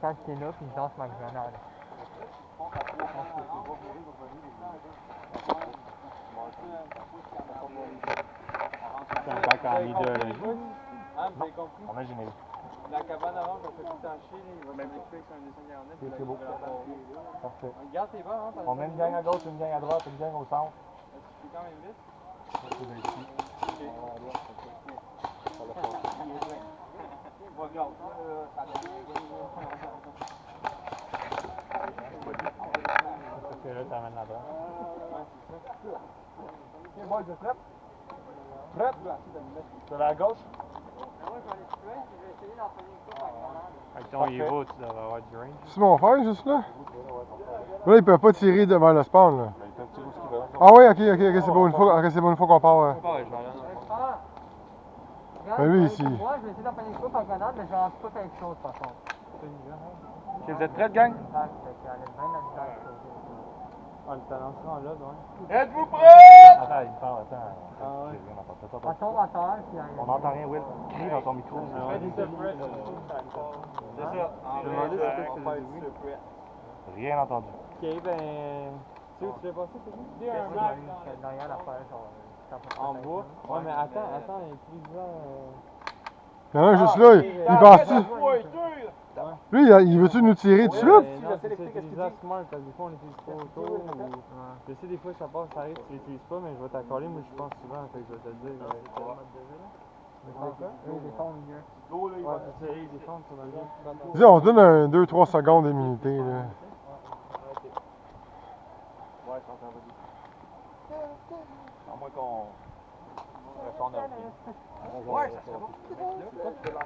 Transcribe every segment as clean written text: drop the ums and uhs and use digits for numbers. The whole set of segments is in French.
quand t'es là, puis je lance ma grenade. C'est un bac en middle. Ah, vous avez compris? On a généré. La cabane avant, ça fait tout le temps chier, il va s'expliquer sur un dessin garnet. C'est beau. Parfait. Regarde tes bords, hein. On met une gang à gauche, une gang à droite, une gang au centre. Tu fais quand même vite. C'est bien ici. Regarde, ça Parce que là, t'amènes là-bas. Ok, boys, vous êtes prêts? Prêts? Tu vas à gauche? Moi, je vais aller plus loin, je vais essayer d'en finir une coupe à grenade. Avec ton héros, tu devrais avoir du range. C'est mon frère, juste là? Là, ils peuvent pas tirer devant le spawn, là. Ils peuvent tirer où ce qu'ils veulent. Ah oui, ok, c'est bon une fois, qu'on part. Ouais, je vais aller. Regarde, Ben lui, ici. moi, je vais essayer d'en finir une coupe à grenade, mais je vais en tout avec chose, par contre. Ok, vous êtes prêts, gang? On le lancera là, donc. Êtes-vous prêts? Attends, il me parle, attends. On tombe à terre, puis On n'entend rien, Will. Crie dans ton micro. C'est ça. Je demandais si c'était du bruit. Rien entendu. Ok, ben. Tu sais où tu l'as passé, c'est qui? derrière l'affaire, En bois? Ouais, mais attends, il est plus grand. Il y en a un juste là, il pense-tu? Lui, il veut-tu nous tirer tout de suite? C'est smart, parce que des fois on utilise pas autour. Je sais, des fois ça passe, ça arrive, tu l'utilises pas, mais je vais t'accorder, moi je pense souvent, fait que je vais te le dire. Eux, ils font mieux. Ouais, c'est ça, ils défendent sur le jeu. Dis, on se donne un 2-3 secondes d'immunité, là. Ouais, ça va vite. À moins qu'on retourne à rien. Ouais, ça serait bon.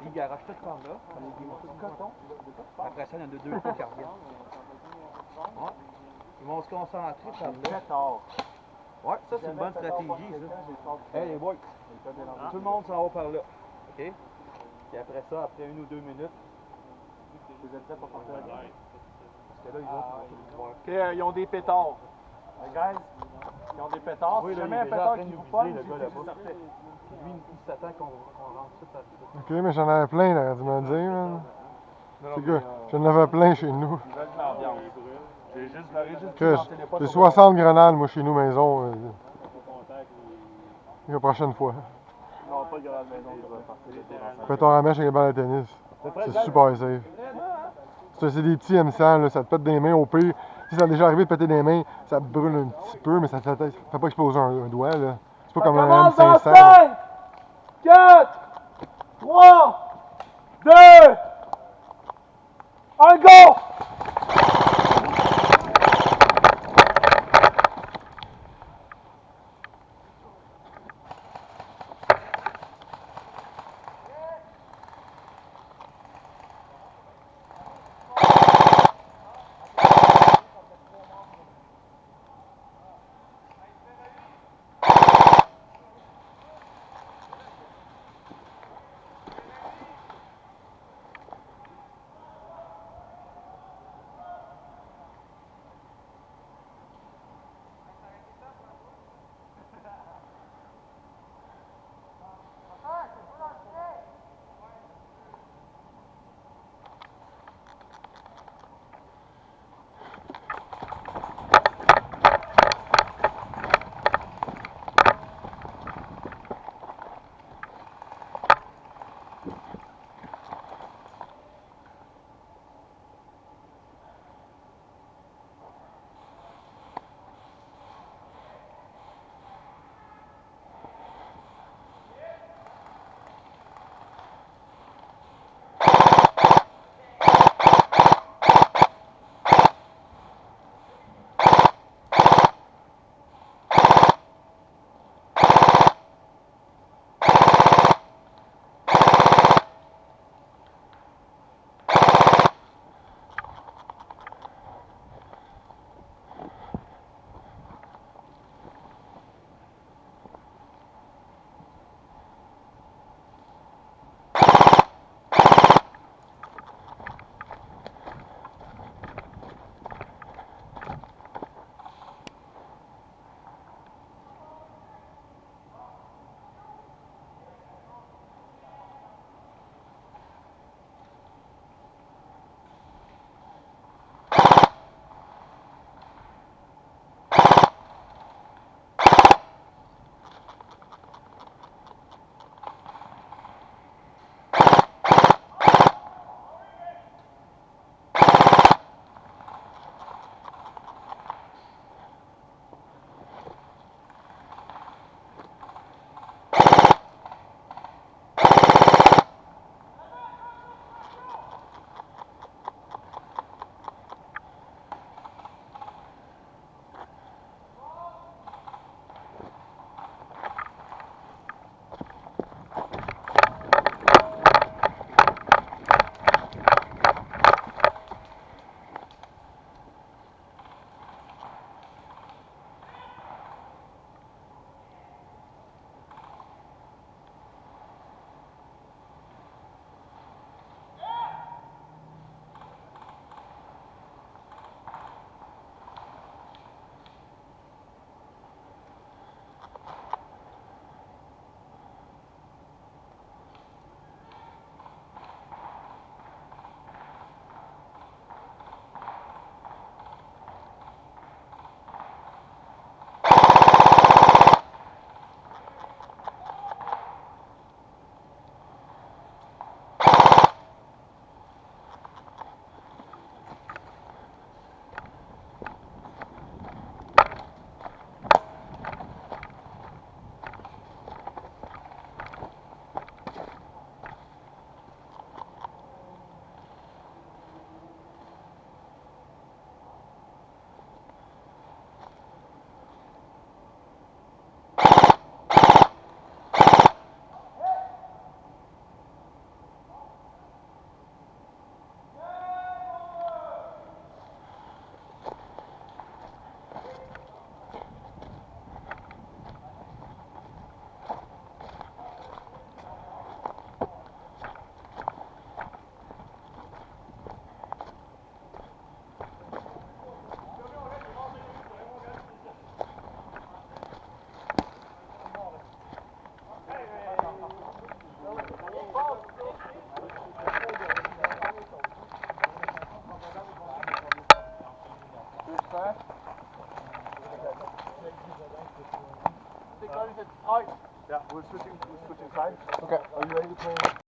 Il garage tout par là, on est des morceaux de coton. Après ça, il y en a deux fois qui reviennent. Ouais. Ils vont se concentrer par là. Ouais, ça c'est une bonne stratégie, ça. Hey les boys, tout le monde s'en va par là. OK? Puis après ça, après 1 ou 2 minutes, vous êtes prêts pour sortir la guerre? Parce que là, ils vont Ok, ils ont des pétards. Guys, ils ont des pétards. Oui, Si là, jamais il est un déjà pétard en train qui de vous nous pogne, viser, le gars, là-bas. Lui, il s'attend qu'on rentre tout à tout. Ok, mais j'en avais plein, là, tu m'as dit, man. Non, C'est mais, que j'en avais plein chez nous. ils veulent de l'ambiance. J'ai juste Que j'ai 60 grenades, moi, chez nous, maison. La prochaine fois. Non, pas de grande maison qui va partir. Pétard à mèche avec les balles de tennis. C'est super safe. C'est des petits M100, là, ça te pète des mains au pire. Si ça a déjà arrivé de péter des mains, ça te brûle un petit peu, mais ça fait pas exploser un doigt, là. C'est pas comme un M500. 5, 4, 3, 2, 1, go! We're switching sides. OK.